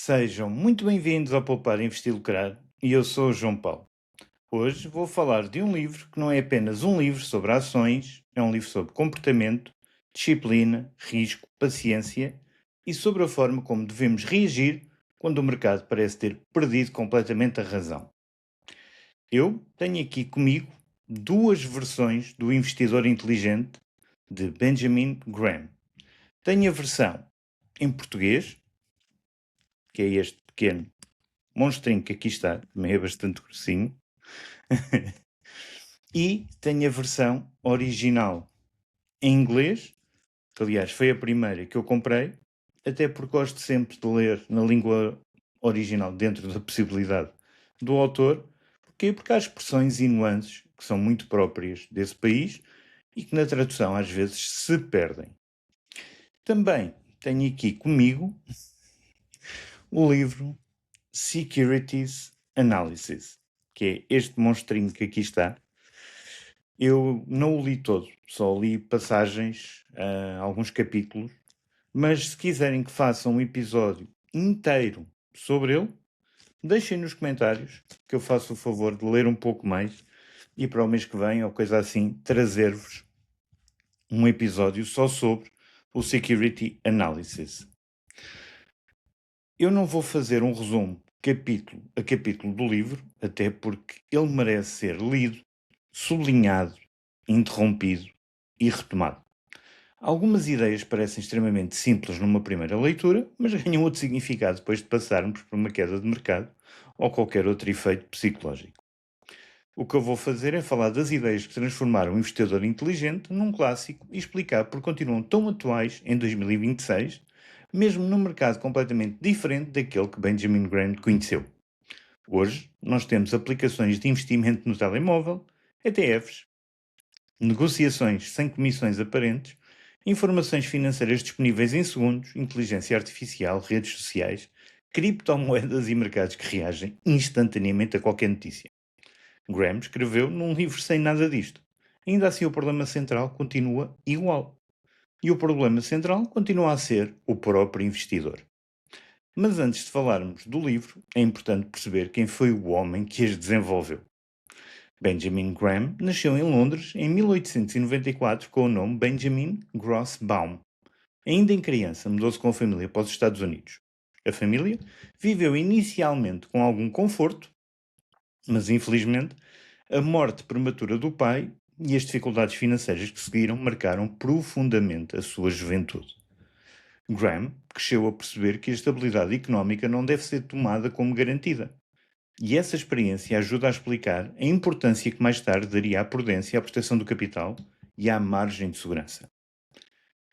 Sejam muito bem-vindos ao Poupar Investir Lucrar e eu sou o João Paulo. Hoje vou falar de um livro que não é apenas um livro sobre ações, é um livro sobre comportamento, disciplina, risco, paciência e sobre a forma como devemos reagir quando o mercado parece ter perdido completamente a razão. Eu tenho aqui comigo duas versões do Investidor Inteligente de Benjamin Graham. Tenho a versão em português, que é este pequeno monstrinho que aqui está, também é bastante grossinho. E tenho a versão original em inglês, que aliás foi a primeira que eu comprei, até porque gosto sempre de ler na língua original, dentro da possibilidade do autor. Porquê? Porque há expressões e nuances que são muito próprias desse país e que na tradução às vezes se perdem. Também tenho aqui comigo o livro Securities Analysis, que é este monstrinho que aqui está. Eu não o li todo, só li passagens, alguns capítulos, mas se quiserem que faça um episódio inteiro sobre ele, deixem nos comentários que eu faço o favor de ler um pouco mais e para o mês que vem, ou coisa assim, trazer-vos um episódio só sobre o Security Analysis. Eu não vou fazer um resumo capítulo a capítulo do livro, até porque ele merece ser lido, sublinhado, interrompido e retomado. Algumas ideias parecem extremamente simples numa primeira leitura, mas ganham outro significado depois de passarmos por uma queda de mercado ou qualquer outro efeito psicológico. O que eu vou fazer é falar das ideias que transformaram o investidor inteligente num clássico e explicar porque continuam tão atuais em 2026, mesmo num mercado completamente diferente daquele que Benjamin Graham conheceu. Hoje, nós temos aplicações de investimento no telemóvel, ETFs, negociações sem comissões aparentes, informações financeiras disponíveis em segundos, inteligência artificial, redes sociais, criptomoedas e mercados que reagem instantaneamente a qualquer notícia. Graham escreveu num livro sem nada disto. Ainda assim, o problema central continua igual. E o problema central continua a ser o próprio investidor. Mas antes de falarmos do livro, é importante perceber quem foi o homem que as desenvolveu. Benjamin Graham nasceu em Londres em 1894 com o nome Benjamin Grosbaum. Ainda em criança, mudou-se com a família para os Estados Unidos. A família viveu inicialmente com algum conforto, mas infelizmente a morte prematura do pai e as dificuldades financeiras que seguiram marcaram profundamente a sua juventude. Graham cresceu a perceber que a estabilidade económica não deve ser tomada como garantida. E essa experiência ajuda a explicar a importância que mais tarde daria à prudência, à proteção do capital e à margem de segurança.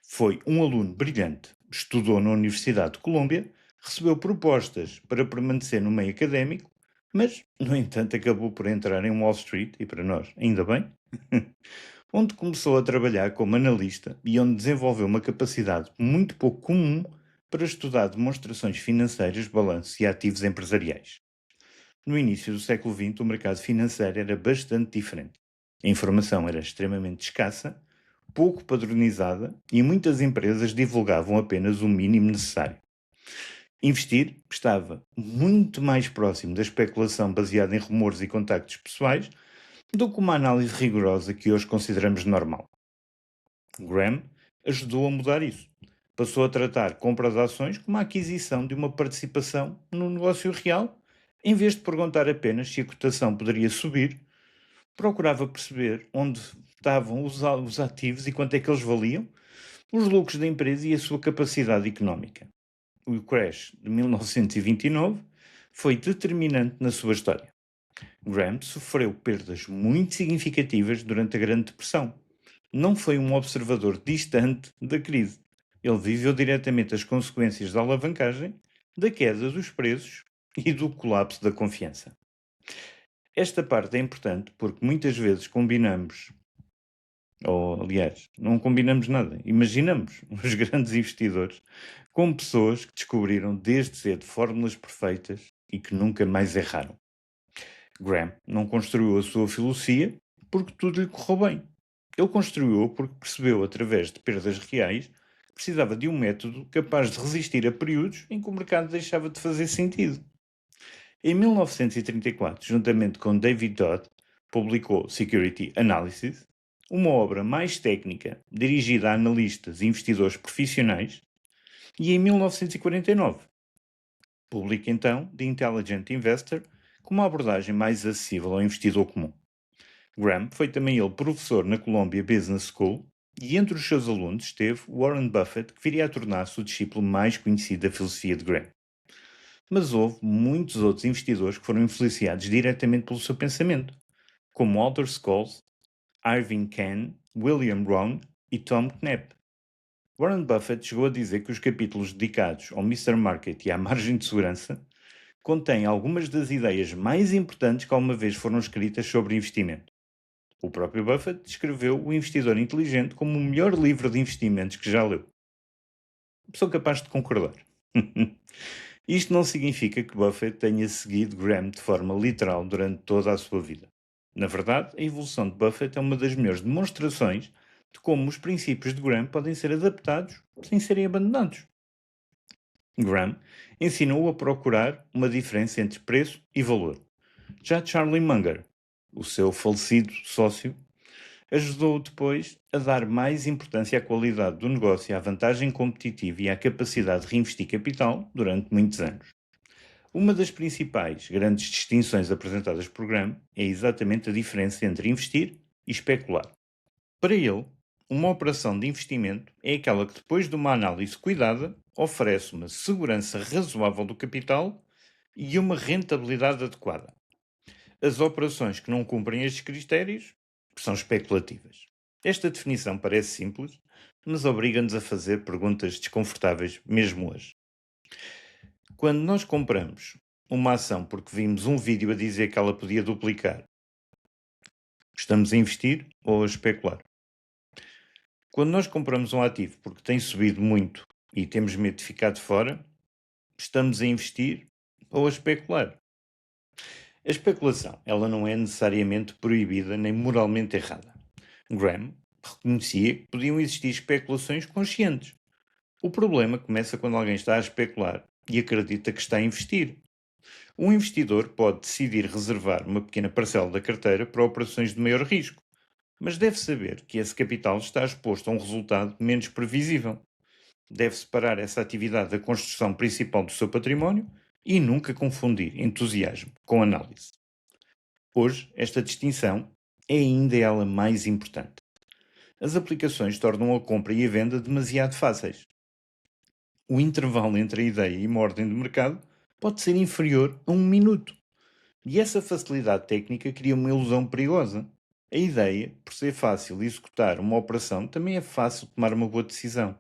Foi um aluno brilhante, estudou na Universidade de Colômbia, recebeu propostas para permanecer no meio académico, mas, no entanto, acabou por entrar em Wall Street, e para nós, ainda bem, onde começou a trabalhar como analista e onde desenvolveu uma capacidade muito pouco comum para estudar demonstrações financeiras, balanços e ativos empresariais. No início do século XX, o mercado financeiro era bastante diferente. A informação era extremamente escassa, pouco padronizada e muitas empresas divulgavam apenas o mínimo necessário. Investir estava muito mais próximo da especulação baseada em rumores e contactos pessoais do que uma análise rigorosa que hoje consideramos normal. Graham ajudou a mudar isso. Passou a tratar compra de ações como a aquisição de uma participação no negócio real, em vez de perguntar apenas se a cotação poderia subir, procurava perceber onde estavam os ativos e quanto é que eles valiam, os lucros da empresa e a sua capacidade económica. O crash de 1929 foi determinante na sua história. Graham sofreu perdas muito significativas durante a Grande Depressão. Não foi um observador distante da crise. Ele viveu diretamente as consequências da alavancagem, da queda dos preços e do colapso da confiança. Esta parte é importante porque muitas vezes combinamos, ou aliás, não combinamos nada, imaginamos os grandes investidores como pessoas que descobriram desde cedo fórmulas perfeitas e que nunca mais erraram. Graham não construiu a sua filosofia porque tudo lhe correu bem. Ele construiu-a porque percebeu, através de perdas reais, precisava de um método capaz de resistir a períodos em que o mercado deixava de fazer sentido. Em 1934, juntamente com David Dodd, publicou Security Analysis, uma obra mais técnica dirigida a analistas e investidores profissionais, e em 1949 publica então The Intelligent Investor com uma abordagem mais acessível ao investidor comum. Graham foi também ele professor na Columbia Business School e entre os seus alunos esteve Warren Buffett, que viria a tornar-se o discípulo mais conhecido da filosofia de Graham. Mas houve muitos outros investidores que foram influenciados diretamente pelo seu pensamento, como Walter Scholes, Irving Kahn, William Rohn e Tom Knapp. Warren Buffett chegou a dizer que os capítulos dedicados ao Mr. Market e à margem de segurança contêm algumas das ideias mais importantes que alguma vez foram escritas sobre investimento. O próprio Buffett descreveu O Investidor Inteligente como o melhor livro de investimentos que já leu. Sou capaz de concordar. Isto não significa que Buffett tenha seguido Graham de forma literal durante toda a sua vida. Na verdade, a evolução de Buffett é uma das melhores demonstrações de como os princípios de Graham podem ser adaptados sem serem abandonados. Graham ensinou a procurar uma diferença entre preço e valor. Já Charlie Munger, o seu falecido sócio, ajudou depois a dar mais importância à qualidade do negócio, à vantagem competitiva e à capacidade de reinvestir capital durante muitos anos. Uma das principais grandes distinções apresentadas por Graham é exatamente a diferença entre investir e especular. Para ele, uma operação de investimento é aquela que, depois de uma análise cuidada, oferece uma segurança razoável do capital e uma rentabilidade adequada. As operações que não cumprem estes critérios são especulativas. Esta definição parece simples, mas obriga-nos a fazer perguntas desconfortáveis mesmo hoje. Quando nós compramos uma ação porque vimos um vídeo a dizer que ela podia duplicar, estamos a investir ou a especular? Quando nós compramos um ativo porque tem subido muito e temos medo de ficar de fora, estamos a investir ou a especular? A especulação, ela não é necessariamente proibida nem moralmente errada. Graham reconhecia que podiam existir especulações conscientes. O problema começa quando alguém está a especular e acredita que está a investir. Um investidor pode decidir reservar uma pequena parcela da carteira para operações de maior risco, mas deve saber que esse capital está exposto a um resultado menos previsível. Deve separar essa atividade da construção principal do seu património e nunca confundir entusiasmo com análise. Hoje, esta distinção é ainda ela mais importante. As aplicações tornam a compra e a venda demasiado fáceis. O intervalo entre a ideia e uma ordem de mercado pode ser inferior a 1 minuto. E essa facilidade técnica cria uma ilusão perigosa. A ideia, por ser fácil executar uma operação, também é fácil tomar uma boa decisão.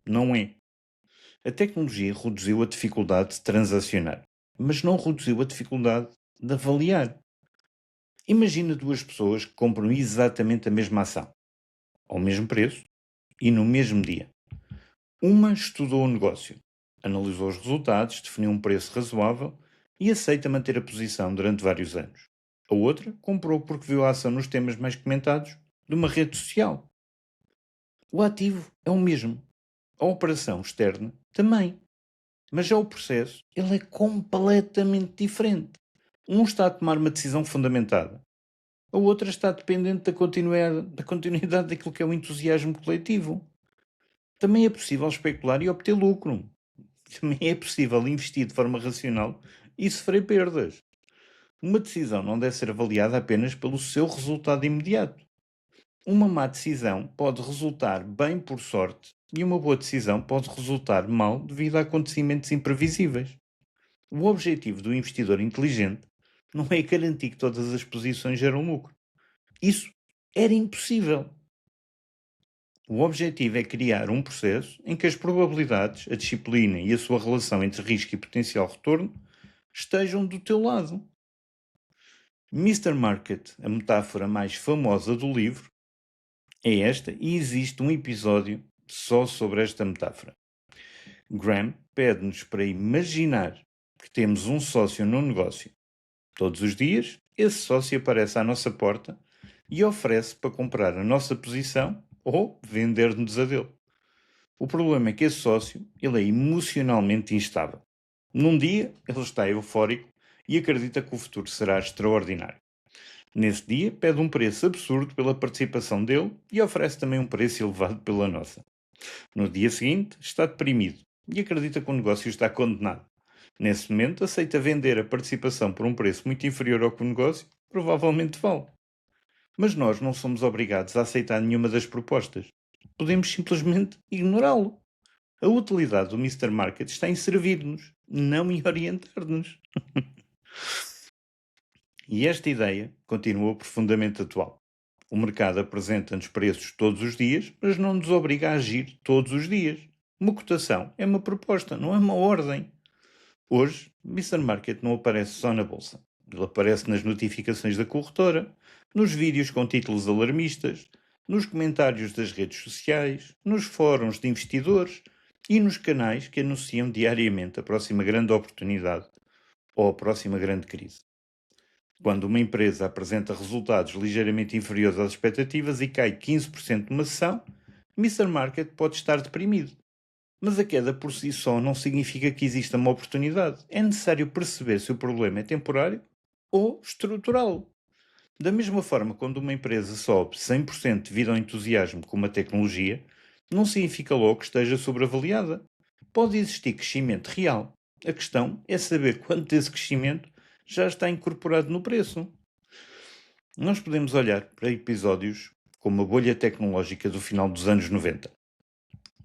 Não é. A tecnologia reduziu a dificuldade de transacionar, mas não reduziu a dificuldade de avaliar. Imagina duas pessoas que compram exatamente a mesma ação, ao mesmo preço e no mesmo dia. Uma estudou o negócio, analisou os resultados, definiu um preço razoável e aceita manter a posição durante vários anos. A outra comprou porque viu a ação nos temas mais comentados de uma rede social. O ativo é o mesmo. A operação externa também. Mas já o processo, ele é completamente diferente. Um está a tomar uma decisão fundamentada. A outra está dependente da continuidade daquilo que é o entusiasmo coletivo. Também é possível especular e obter lucro. Também é possível investir de forma racional e sofrer perdas. Uma decisão não deve ser avaliada apenas pelo seu resultado imediato. Uma má decisão pode resultar bem por sorte e uma boa decisão pode resultar mal devido a acontecimentos imprevisíveis. O objetivo do investidor inteligente não é garantir que todas as posições geram lucro. Isso era impossível. O objetivo é criar um processo em que as probabilidades, a disciplina e a sua relação entre risco e potencial retorno estejam do teu lado. Mr. Market, a metáfora mais famosa do livro, é esta e existe um episódio só sobre esta metáfora. Graham pede-nos para imaginar que temos um sócio no negócio. Todos os dias, esse sócio aparece à nossa porta e oferece para comprar a nossa posição ou vender-nos a dele. O problema é que esse sócio, ele é emocionalmente instável. Num dia, ele está eufórico e acredita que o futuro será extraordinário. Nesse dia, pede um preço absurdo pela participação dele e oferece também um preço elevado pela nossa. No dia seguinte, está deprimido e acredita que o negócio está condenado. Nesse momento, aceita vender a participação por um preço muito inferior ao que o negócio provavelmente vale. Mas nós não somos obrigados a aceitar nenhuma das propostas. Podemos simplesmente ignorá-lo. A utilidade do Mister Market está em servir-nos, não em orientar-nos. E esta ideia continua profundamente atual. O mercado apresenta-nos preços todos os dias, mas não nos obriga a agir todos os dias. Uma cotação é uma proposta, não é uma ordem. Hoje, Mister Market não aparece só na bolsa. Ele aparece nas notificações da corretora, nos vídeos com títulos alarmistas, nos comentários das redes sociais, nos fóruns de investidores e nos canais que anunciam diariamente a próxima grande oportunidade ou a próxima grande crise. Quando uma empresa apresenta resultados ligeiramente inferiores às expectativas e cai 15% numa sessão, Mister Market pode estar deprimido. Mas a queda por si só não significa que exista uma oportunidade. É necessário perceber se o problema é temporário ou estrutural. Da mesma forma, quando uma empresa sobe 100% devido ao entusiasmo com uma tecnologia, não significa logo que esteja sobreavaliada. Pode existir crescimento real. A questão é saber quanto desse crescimento já está incorporado no preço. Nós podemos olhar para episódios como a bolha tecnológica do final dos anos 90.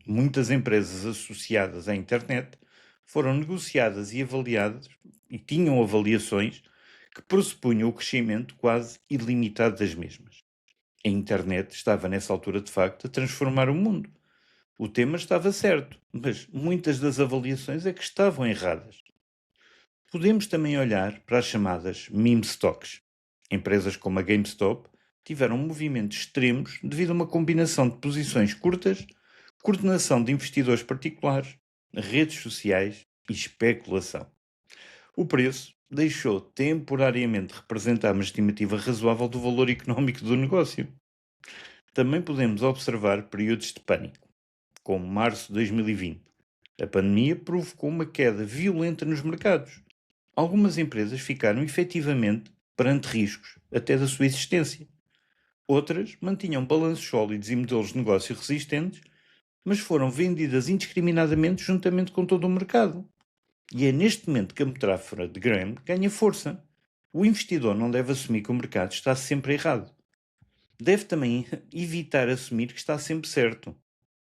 Muitas empresas associadas à internet foram negociadas e avaliadas e tinham avaliações que pressupunham o crescimento quase ilimitado das mesmas. A internet estava nessa altura de facto a transformar o mundo. O tema estava certo, mas muitas das avaliações é que estavam erradas. Podemos também olhar para as chamadas meme stocks. Empresas como a GameStop tiveram movimentos extremos devido a uma combinação de posições curtas, coordenação de investidores particulares, redes sociais e especulação. O preço deixou temporariamente representar uma estimativa razoável do valor económico do negócio. Também podemos observar períodos de pânico, como março de 2020. A pandemia provocou uma queda violenta nos mercados. Algumas empresas ficaram efetivamente perante riscos, até da sua existência. Outras mantinham balanços sólidos e modelos de negócio resistentes, mas foram vendidas indiscriminadamente juntamente com todo o mercado. E é neste momento que a metáfora de Graham ganha força. O investidor não deve assumir que o mercado está sempre errado. Deve também evitar assumir que está sempre certo.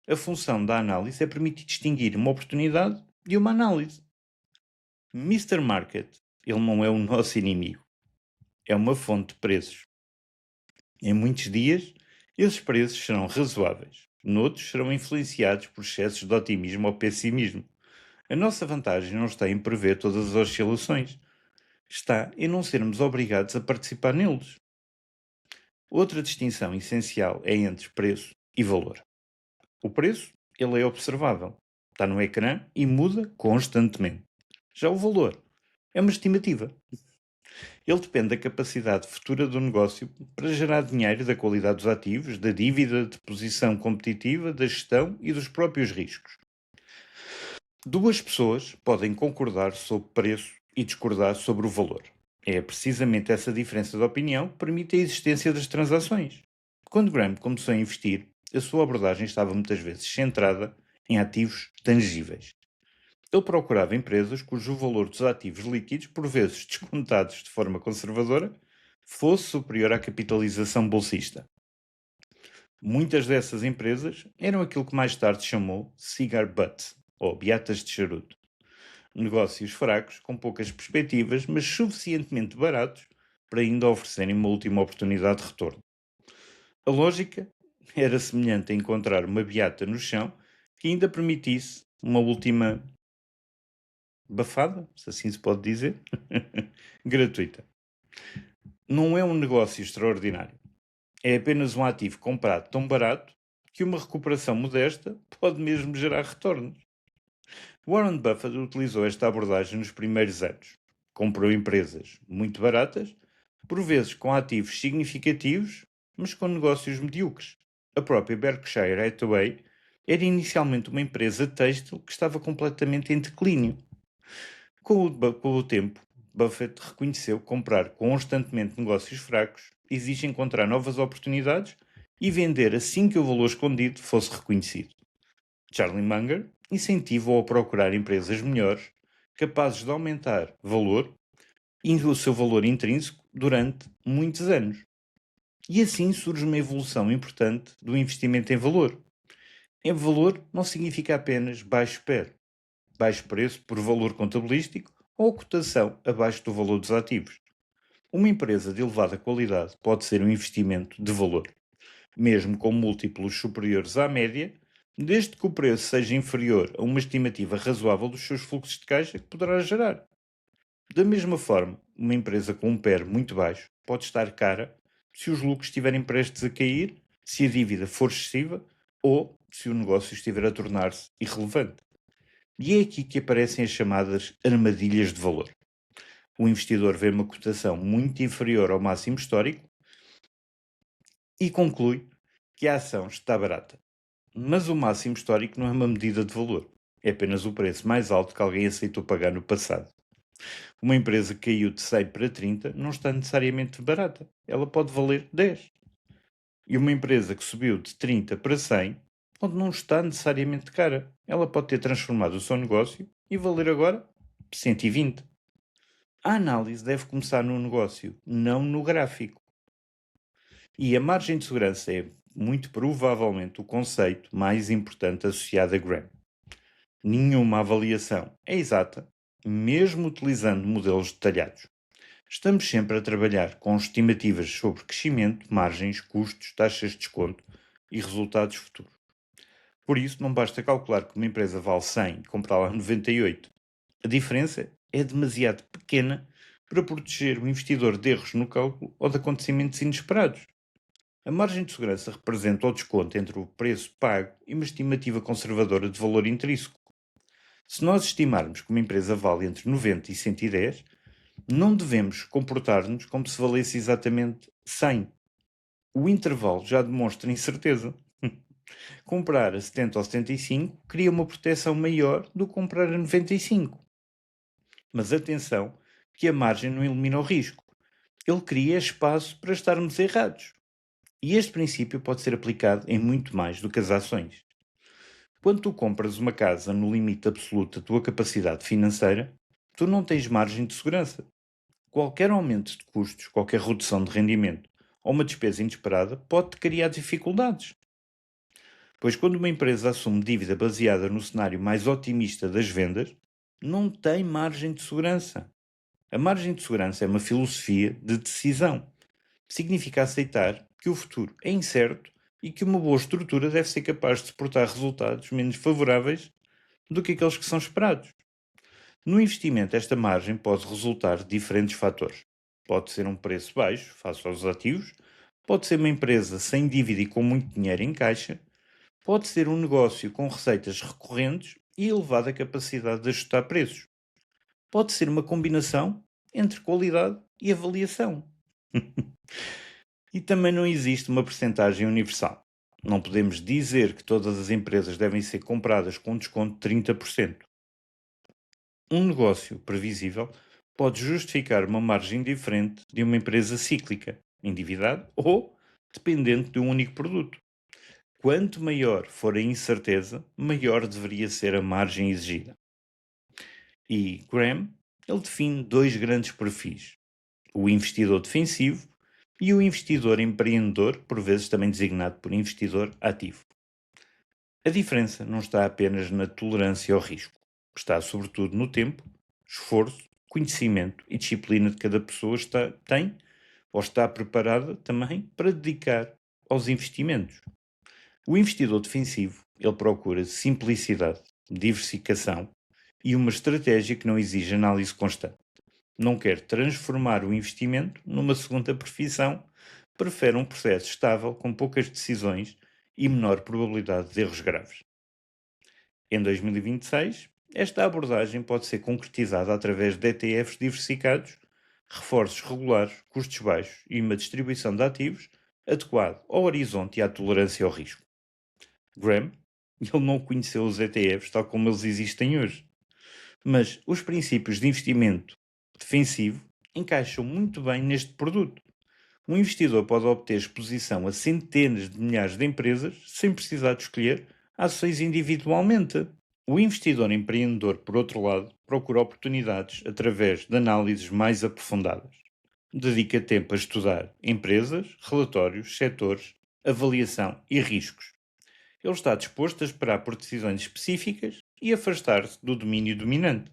A função da análise é permitir distinguir uma oportunidade de uma análise. Mister Market, ele não é o nosso inimigo. É uma fonte de preços. Em muitos dias, esses preços serão razoáveis. Noutros serão influenciados por excessos de otimismo ou pessimismo. A nossa vantagem não está em prever todas as oscilações. Está em não sermos obrigados a participar neles. Outra distinção essencial é entre preço e valor. O preço, ele é observável. Está no ecrã e muda constantemente. Já o valor é uma estimativa. Ele depende da capacidade futura do negócio para gerar dinheiro, da qualidade dos ativos, da dívida, de posição competitiva, da gestão e dos próprios riscos. Duas pessoas podem concordar sobre preço e discordar sobre o valor. É precisamente essa diferença de opinião que permite a existência das transações. Quando Graham começou a investir, a sua abordagem estava muitas vezes centrada em ativos tangíveis. Ele procurava empresas cujo valor dos ativos líquidos, por vezes descontados de forma conservadora, fosse superior à capitalização bolsista. Muitas dessas empresas eram aquilo que mais tarde chamou cigar butts, ou beatas de charuto. Negócios fracos, com poucas perspectivas, mas suficientemente baratos para ainda oferecerem uma última oportunidade de retorno. A lógica era semelhante a encontrar uma beata no chão que ainda permitisse uma última bafada, se assim se pode dizer, gratuita. Não é um negócio extraordinário. É apenas um ativo comprado tão barato que uma recuperação modesta pode mesmo gerar retornos. Warren Buffett utilizou esta abordagem nos primeiros anos. Comprou empresas muito baratas, por vezes com ativos significativos, mas com negócios medíocres. A própria Berkshire Hathaway Era inicialmente uma empresa têxtil que estava completamente em declínio. Com o tempo, Buffett reconheceu que comprar constantemente negócios fracos exige encontrar novas oportunidades e vender assim que o valor escondido fosse reconhecido. Charlie Munger incentiva-o a procurar empresas melhores, capazes de aumentar valor e o seu valor intrínseco durante muitos anos. E assim surge uma evolução importante do investimento em valor. Em valor não significa apenas baixo preço por valor contabilístico ou cotação abaixo do valor dos ativos. Uma empresa de elevada qualidade pode ser um investimento de valor, mesmo com múltiplos superiores à média, desde que o preço seja inferior a uma estimativa razoável dos seus fluxos de caixa que poderá gerar. Da mesma forma, uma empresa com um PER muito baixo pode estar cara se os lucros estiverem prestes a cair, se a dívida for excessiva ou se o negócio estiver a tornar-se irrelevante. E é aqui que aparecem as chamadas armadilhas de valor. O investidor vê uma cotação muito inferior ao máximo histórico e conclui que a ação está barata. Mas o máximo histórico não é uma medida de valor, é apenas o preço mais alto que alguém aceitou pagar no passado. Uma empresa que caiu de 100 para 30 não está necessariamente barata, ela pode valer 10. E uma empresa que subiu de 30 para 100 não está necessariamente cara, ela pode ter transformado o seu negócio e valer agora 120. A análise deve começar no negócio, não no gráfico. E a margem de segurança é, muito provavelmente, o conceito mais importante associado a Graham. Nenhuma avaliação é exata, mesmo utilizando modelos detalhados. Estamos sempre a trabalhar com estimativas sobre crescimento, margens, custos, taxas de desconto e resultados futuros. Por isso, não basta calcular que uma empresa vale 100 e comprá-la a 98. A diferença é demasiado pequena para proteger o investidor de erros no cálculo ou de acontecimentos inesperados. A margem de segurança representa o desconto entre o preço pago e uma estimativa conservadora de valor intrínseco. Se nós estimarmos que uma empresa vale entre 90 e 110, não devemos comportar-nos como se valesse exatamente 100. O intervalo já demonstra incerteza. Comprar a 70 ou 75 cria uma proteção maior do que comprar a 95. Mas atenção, que a margem não elimina o risco. Ele cria espaço para estarmos errados. E este princípio pode ser aplicado em muito mais do que as ações. Quando tu compras uma casa no limite absoluto da tua capacidade financeira, tu não tens margem de segurança. Qualquer aumento de custos, qualquer redução de rendimento ou uma despesa inesperada pode criar dificuldades. Pois quando uma empresa assume dívida baseada no cenário mais otimista das vendas, não tem margem de segurança. A margem de segurança é uma filosofia de decisão. Significa aceitar que o futuro é incerto e que uma boa estrutura deve ser capaz de suportar resultados menos favoráveis do que aqueles que são esperados. No investimento, esta margem pode resultar de diferentes fatores. Pode ser um preço baixo, face aos ativos, pode ser uma empresa sem dívida e com muito dinheiro em caixa, pode ser um negócio com receitas recorrentes e elevada capacidade de ajustar preços. Pode ser uma combinação entre qualidade e avaliação. E também não existe uma percentagem universal. Não podemos dizer que todas as empresas devem ser compradas com um desconto de 30%. Um negócio previsível pode justificar uma margem diferente de uma empresa cíclica, endividada ou dependente de um único produto. Quanto maior for a incerteza, maior deveria ser a margem exigida. E Graham, ele define dois grandes perfis: o investidor defensivo e o investidor empreendedor, por vezes também designado por investidor ativo. A diferença não está apenas na tolerância ao risco, está sobretudo no tempo, esforço, conhecimento e disciplina de cada pessoa tem ou está preparada também para dedicar aos investimentos. O investidor defensivo, ele procura simplicidade, diversificação e uma estratégia que não exige análise constante. Não quer transformar o investimento numa segunda profissão, prefere um processo estável com poucas decisões e menor probabilidade de erros graves. Em 2026, esta abordagem pode ser concretizada através de ETFs diversificados, reforços regulares, custos baixos e uma distribuição de ativos adequada ao horizonte e à tolerância ao risco. Graham Ele não conheceu os ETFs tal como eles existem hoje. Mas os princípios de investimento defensivo encaixam muito bem neste produto. Um investidor pode obter exposição a centenas de milhares de empresas sem precisar de escolher ações individualmente. O investidor empreendedor, por outro lado, procura oportunidades através de análises mais aprofundadas. Dedica tempo a estudar empresas, relatórios, setores, avaliação e riscos. Ele está disposto a esperar por decisões específicas e afastar-se do domínio dominante.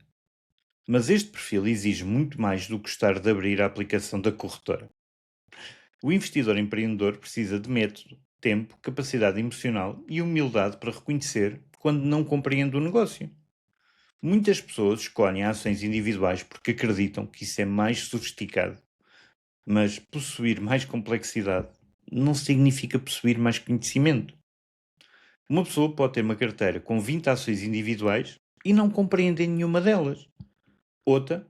Mas este perfil exige muito mais do que estar de abrir a aplicação da corretora. O investidor empreendedor precisa de método, tempo, capacidade emocional e humildade para reconhecer quando não compreende o negócio. Muitas pessoas escolhem ações individuais porque acreditam que isso é mais sofisticado. Mas possuir mais complexidade não significa possuir mais conhecimento. Uma pessoa pode ter uma carteira com 20 ações individuais e não compreender nenhuma delas. Outra,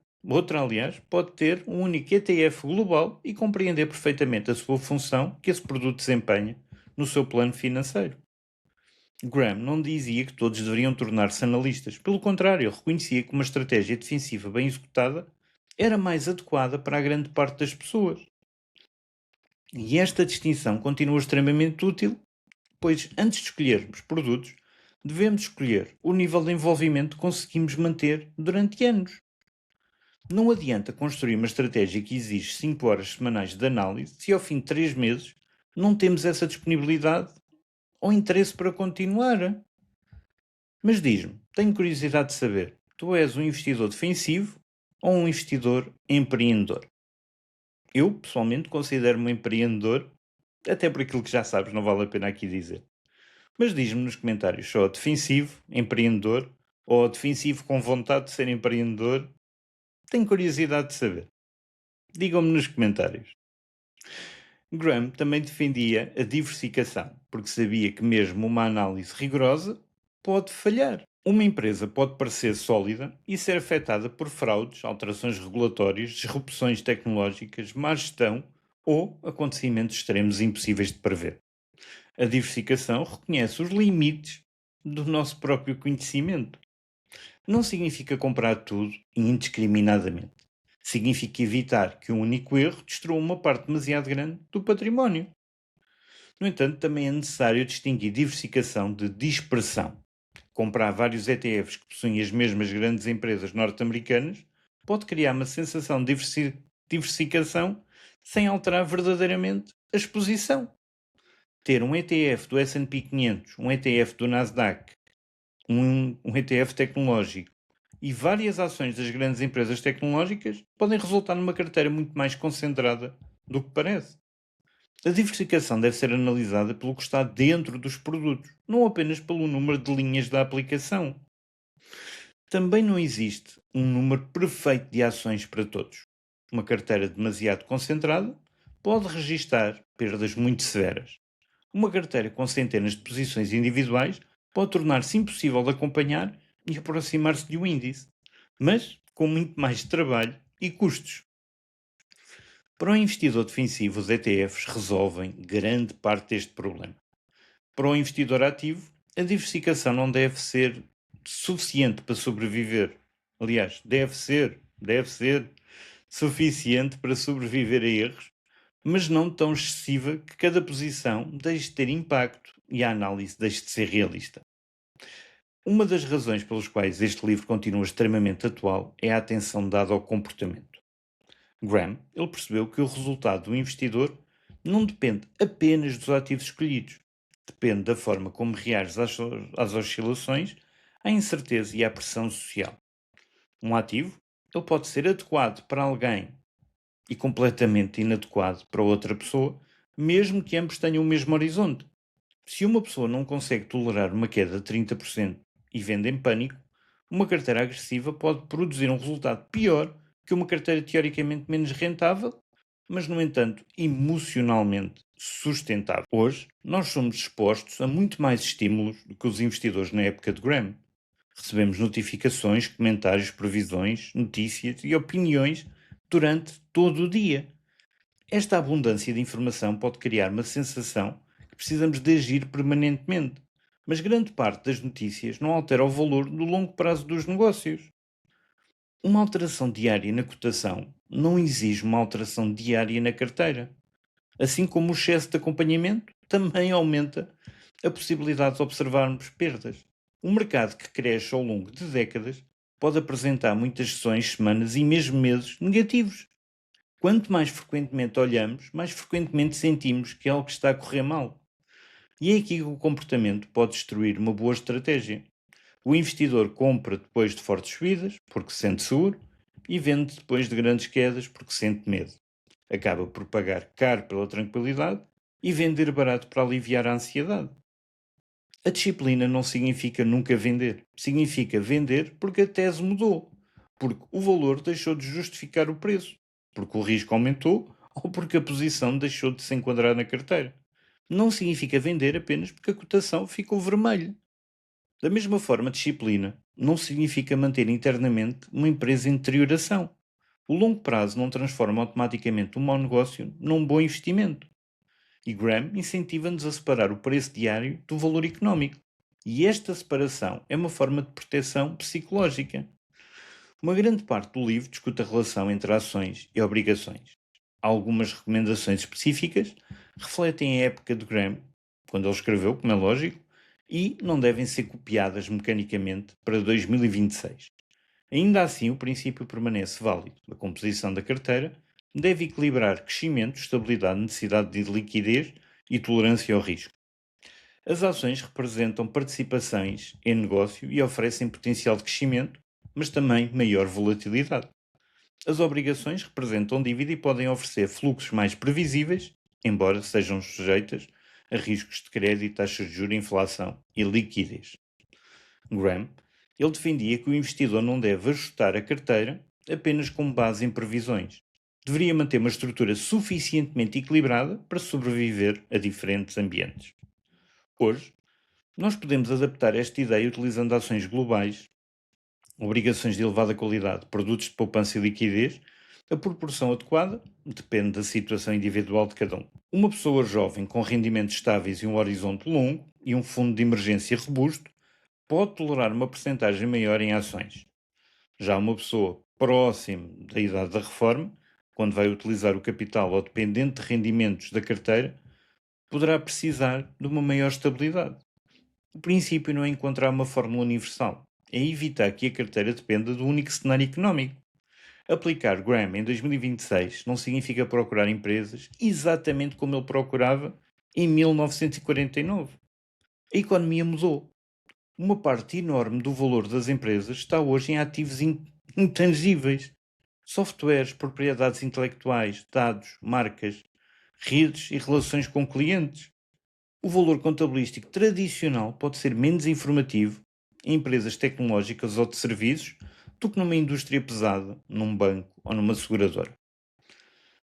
aliás, pode ter um único ETF global e compreender perfeitamente a sua função que esse produto desempenha no seu plano financeiro. Graham não dizia que todos deveriam tornar-se analistas. Pelo contrário, ele reconhecia que uma estratégia defensiva bem executada era mais adequada para a grande parte das pessoas. E esta distinção continua extremamente útil, pois antes de escolhermos produtos, devemos escolher o nível de envolvimento que conseguimos manter durante anos. Não adianta construir uma estratégia que exige 5 horas semanais de análise se ao fim de 3 meses não temos essa disponibilidade ou interesse para continuar. Mas diz-me, tenho curiosidade de saber, tu és um investidor defensivo ou um investidor empreendedor? Eu, pessoalmente, considero-me um empreendedor, até por aquilo que já sabes, não vale a pena aqui dizer. Mas diz-me nos comentários, só defensivo, empreendedor, ou defensivo com vontade de ser empreendedor? Tenho curiosidade de saber. Digam-me nos comentários. Graham também defendia a diversificação, porque sabia que mesmo uma análise rigorosa pode falhar. Uma empresa pode parecer sólida e ser afetada por fraudes, alterações regulatórias, disrupções tecnológicas, má gestão ou acontecimentos extremos impossíveis de prever. A diversificação reconhece os limites do nosso próprio conhecimento. Não significa comprar tudo indiscriminadamente. Significa evitar que um único erro destrua uma parte demasiado grande do património. No entanto, também é necessário distinguir diversificação de dispersão. Comprar vários ETFs que possuem as mesmas grandes empresas norte-americanas pode criar uma sensação de diversificação sem alterar verdadeiramente a exposição. Ter um ETF do S&P 500, um ETF do Nasdaq, um ETF tecnológico e várias ações das grandes empresas tecnológicas podem resultar numa carteira muito mais concentrada do que parece. A diversificação deve ser analisada pelo que está dentro dos produtos, não apenas pelo número de linhas da aplicação. Também não existe um número perfeito de ações para todos. Uma carteira demasiado concentrada pode registar perdas muito severas. Uma carteira com centenas de posições individuais pode tornar-se impossível de acompanhar e aproximar-se de um índice, mas com muito mais trabalho e custos. Para um investidor defensivo, os ETFs resolvem grande parte deste problema. Para um investidor ativo, a diversificação não deve ser suficiente para sobreviver. Aliás, deve ser suficiente para sobreviver a erros, mas não tão excessiva que cada posição deixe de ter impacto e a análise deixe de ser realista. Uma das razões pelas quais este livro continua extremamente atual é a atenção dada ao comportamento. Graham, ele percebeu que o resultado do investidor não depende apenas dos ativos escolhidos, depende da forma como reages às oscilações, à incerteza e à pressão social. Um ativo, ele pode ser adequado para alguém e completamente inadequado para outra pessoa, mesmo que ambos tenham o mesmo horizonte. Se uma pessoa não consegue tolerar uma queda de 30% e vende em pânico, uma carteira agressiva pode produzir um resultado pior que uma carteira teoricamente menos rentável, mas, no entanto, emocionalmente sustentável. Hoje, nós somos expostos a muito mais estímulos do que os investidores na época de Graham. Recebemos notificações, comentários, previsões, notícias e opiniões durante todo o dia. Esta abundância de informação pode criar uma sensação que precisamos de agir permanentemente. Mas grande parte das notícias não altera o valor do longo prazo dos negócios. Uma alteração diária na cotação não exige uma alteração diária na carteira. Assim como o excesso de acompanhamento também aumenta a possibilidade de observarmos perdas. Um mercado que cresce ao longo de décadas pode apresentar muitas sessões, semanas e mesmo meses negativos. Quanto mais frequentemente olhamos, mais frequentemente sentimos que algo está a correr mal. E é aqui que o comportamento pode destruir uma boa estratégia. O investidor compra depois de fortes subidas, porque se sente seguro, e vende depois de grandes quedas, porque sente medo. Acaba por pagar caro pela tranquilidade e vender barato para aliviar a ansiedade. A disciplina não significa nunca vender. Significa vender porque a tese mudou, porque o valor deixou de justificar o preço, porque o risco aumentou ou porque a posição deixou de se enquadrar na carteira. Não significa vender apenas porque a cotação ficou vermelha. Da mesma forma, disciplina não significa manter internamente uma empresa em deterioração. O longo prazo não transforma automaticamente um mau negócio num bom investimento. E Graham incentiva-nos a separar o preço diário do valor económico. E esta separação é uma forma de proteção psicológica. Uma grande parte do livro discute a relação entre ações e obrigações. Algumas recomendações específicas refletem a época de Graham, quando ele escreveu, como é lógico, e não devem ser copiadas mecanicamente para 2026. Ainda assim, o princípio permanece válido. A composição da carteira deve equilibrar crescimento, estabilidade, necessidade de liquidez e tolerância ao risco. As ações representam participações em negócio e oferecem potencial de crescimento, mas também maior volatilidade. As obrigações representam dívida e podem oferecer fluxos mais previsíveis, embora sejam sujeitas a riscos de crédito, taxas de juros, inflação e liquidez. Graham, ele defendia que o investidor não deve ajustar a carteira apenas com base em previsões. Deveria manter uma estrutura suficientemente equilibrada para sobreviver a diferentes ambientes. Hoje, nós podemos adaptar esta ideia utilizando ações globais, obrigações de elevada qualidade, produtos de poupança e liquidez. A proporção adequada depende da situação individual de cada um. Uma pessoa jovem com rendimentos estáveis e um horizonte longo e um fundo de emergência robusto pode tolerar uma percentagem maior em ações. Já uma pessoa próxima da idade da reforma, quando vai utilizar o capital ou dependente de rendimentos da carteira, poderá precisar de uma maior estabilidade. O princípio não é encontrar uma fórmula universal, é evitar que a carteira dependa do único cenário económico. Aplicar Graham em 2026 não significa procurar empresas exatamente como ele procurava em 1949. A economia mudou. Uma parte enorme do valor das empresas está hoje em ativos intangíveis. Softwares, propriedades intelectuais, dados, marcas, redes e relações com clientes. O valor contabilístico tradicional pode ser menos informativo em empresas tecnológicas ou de serviços do que numa indústria pesada, num banco ou numa seguradora.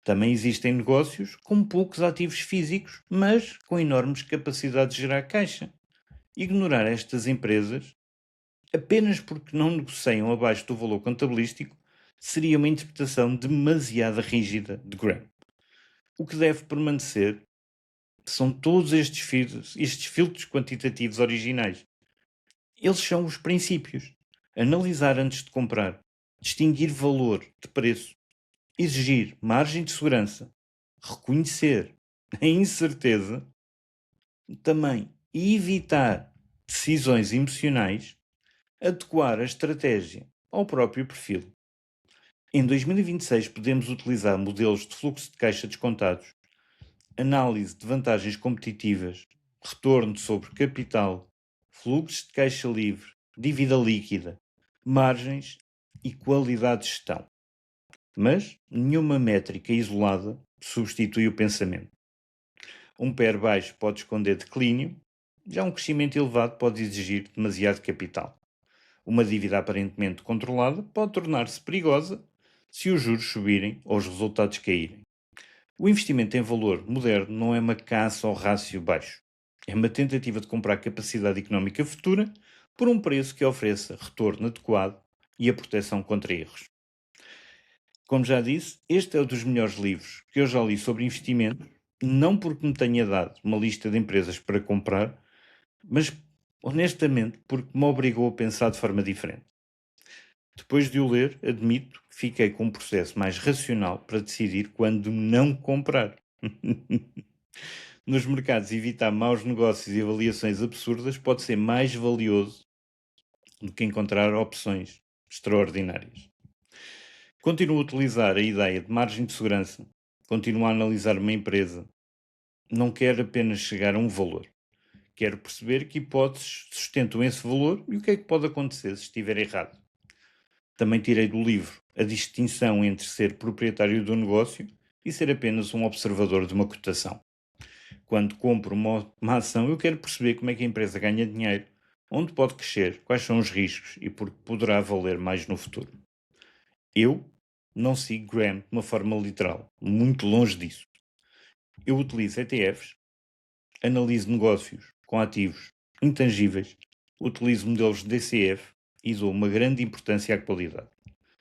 Também existem negócios com poucos ativos físicos, mas com enormes capacidades de gerar caixa. Ignorar estas empresas apenas porque não negociam abaixo do valor contabilístico seria uma interpretação demasiado rígida de Graham. O que deve permanecer são todos estes filtros quantitativos originais. Eles são os princípios. Analisar antes de comprar, distinguir valor de preço, exigir margem de segurança, reconhecer a incerteza, também evitar decisões emocionais, adequar a estratégia ao próprio perfil. Em 2026 podemos utilizar modelos de fluxo de caixa descontados, análise de vantagens competitivas, retorno sobre capital, fluxos de caixa livre, dívida líquida, margens e qualidade de gestão. Mas nenhuma métrica isolada substitui o pensamento. Um PER baixo pode esconder declínio, já um crescimento elevado pode exigir demasiado capital. Uma dívida aparentemente controlada pode tornar-se perigosa se os juros subirem ou os resultados caírem. O investimento em valor moderno não é uma caça ao rácio baixo. É uma tentativa de comprar capacidade económica futura por um preço que ofereça retorno adequado e a proteção contra erros. Como já disse, este é um dos melhores livros que eu já li sobre investimento, não porque me tenha dado uma lista de empresas para comprar, mas Honestamente, porque me obrigou a pensar de forma diferente. Depois de o ler, admito que fiquei com um processo mais racional para decidir quando não comprar. Nos mercados, evitar maus negócios e avaliações absurdas pode ser mais valioso do que encontrar opções extraordinárias. Continuo a utilizar a ideia de margem de segurança. Continuo a analisar uma empresa. Não quero apenas chegar a um valor. Quero perceber que hipóteses sustentam esse valor e o que é que pode acontecer se estiver errado. Também tirei do livro a distinção entre ser proprietário do negócio e ser apenas um observador de uma cotação. Quando compro uma ação, eu quero perceber como é que a empresa ganha dinheiro, onde pode crescer, quais são os riscos e porque poderá valer mais no futuro. Eu não sigo Graham de uma forma literal, muito longe disso. Eu utilizo ETFs, analiso negócios com ativos intangíveis, utilizo modelos de DCF e dou uma grande importância à qualidade,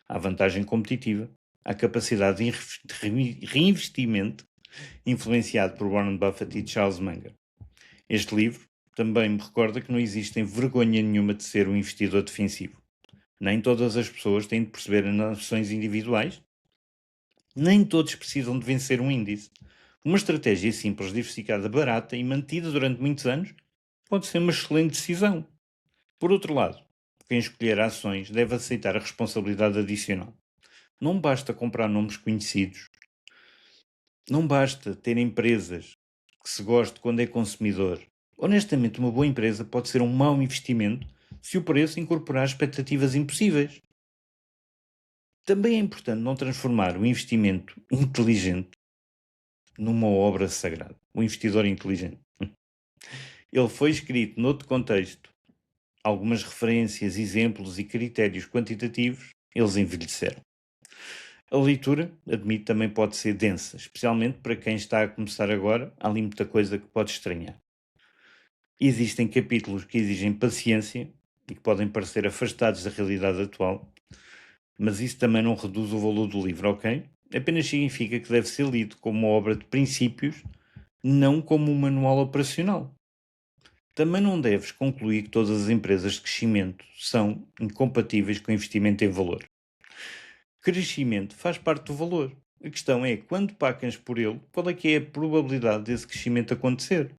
à vantagem competitiva, à capacidade de reinvestimento influenciado por Warren Buffett e Charles Munger. Este livro também me recorda que não existe vergonha nenhuma de ser um investidor defensivo. Nem todas as pessoas têm de perceber as ações individuais, nem todos precisam de vencer um índice. Uma estratégia simples, diversificada, barata e mantida durante muitos anos pode ser uma excelente decisão. Por outro lado, quem escolher ações deve aceitar a responsabilidade adicional. Não basta comprar nomes conhecidos. Não basta ter empresas que se goste quando é consumidor. Honestamente, uma boa empresa pode ser um mau investimento se o preço incorporar expectativas impossíveis. Também é importante não transformar o investimento inteligente numa obra sagrada. O investidor inteligente. Ele foi escrito noutro contexto. Algumas referências, exemplos e critérios quantitativos, eles envelheceram. A leitura, admito, também pode ser densa, especialmente para quem está a começar agora, há ali muita coisa que pode estranhar. Existem capítulos que exigem paciência e que podem parecer afastados da realidade atual, mas isso também não reduz o valor do livro, ok? Apenas significa que deve ser lido como uma obra de princípios, não como um manual operacional. Também não deves concluir que todas as empresas de crescimento são incompatíveis com investimento em valor. Crescimento faz parte do valor. A questão é, quando pagas por ele, qual é que é a probabilidade desse crescimento acontecer?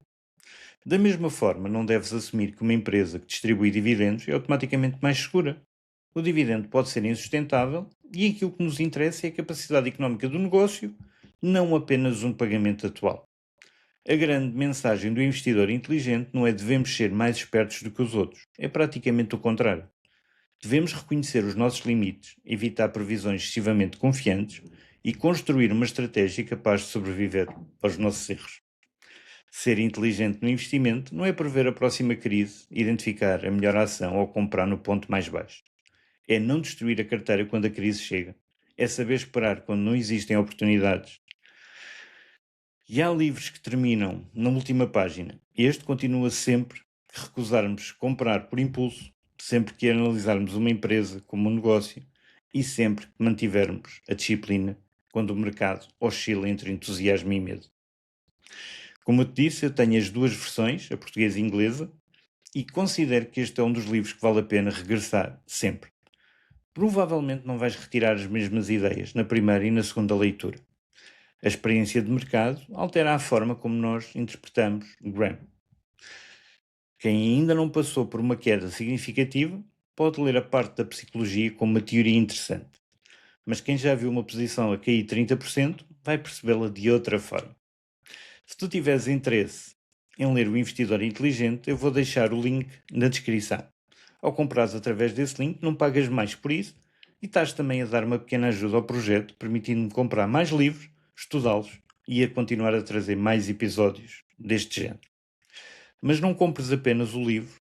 Da mesma forma, não deves assumir que uma empresa que distribui dividendos é automaticamente mais segura. O dividendo pode ser insustentável e aquilo que nos interessa é a capacidade económica do negócio, não apenas um pagamento atual. A grande mensagem do investidor inteligente não é devemos ser mais espertos do que os outros. É praticamente o contrário. Devemos reconhecer os nossos limites, evitar previsões excessivamente confiantes e construir uma estratégia capaz de sobreviver aos nossos erros. Ser inteligente no investimento não é prever a próxima crise, identificar a melhor ação ou comprar no ponto mais baixo. É não destruir a carteira quando a crise chega. É saber esperar quando não existem oportunidades. E há livros que terminam na última página. Este continua sempre que recusarmos comprar por impulso, sempre que analisarmos uma empresa como um negócio e sempre que mantivermos a disciplina quando o mercado oscila entre entusiasmo e medo. Como eu te disse, eu tenho as duas versões, a portuguesa e a inglesa, e considero que este é um dos livros que vale a pena regressar sempre. Provavelmente não vais retirar as mesmas ideias na primeira e na segunda leitura. A experiência de mercado altera a forma como nós interpretamos Graham. Quem ainda não passou por uma queda significativa pode ler a parte da psicologia como uma teoria interessante, mas quem já viu uma posição a cair 30% vai percebê-la de outra forma. Se tu tiveres interesse em ler O Investidor Inteligente, eu vou deixar o link na descrição. Ao comprares através desse link, não pagas mais por isso e estás também a dar uma pequena ajuda ao projeto, permitindo-me comprar mais livros, estudá-los e a continuar a trazer mais episódios deste género. Mas não compres apenas o livro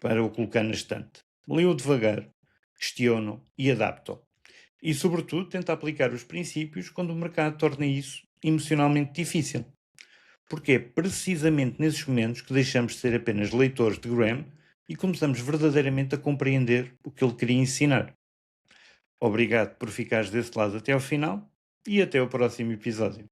para o colocar na estante. Leia-o devagar, questiona-o e adapta-o. E, sobretudo, tenta aplicar os princípios quando o mercado torna isso emocionalmente difícil. Porque é precisamente nesses momentos que deixamos de ser apenas leitores de Graham e começamos verdadeiramente a compreender o que ele queria ensinar. Obrigado por ficares desse lado até ao final e até o próximo episódio.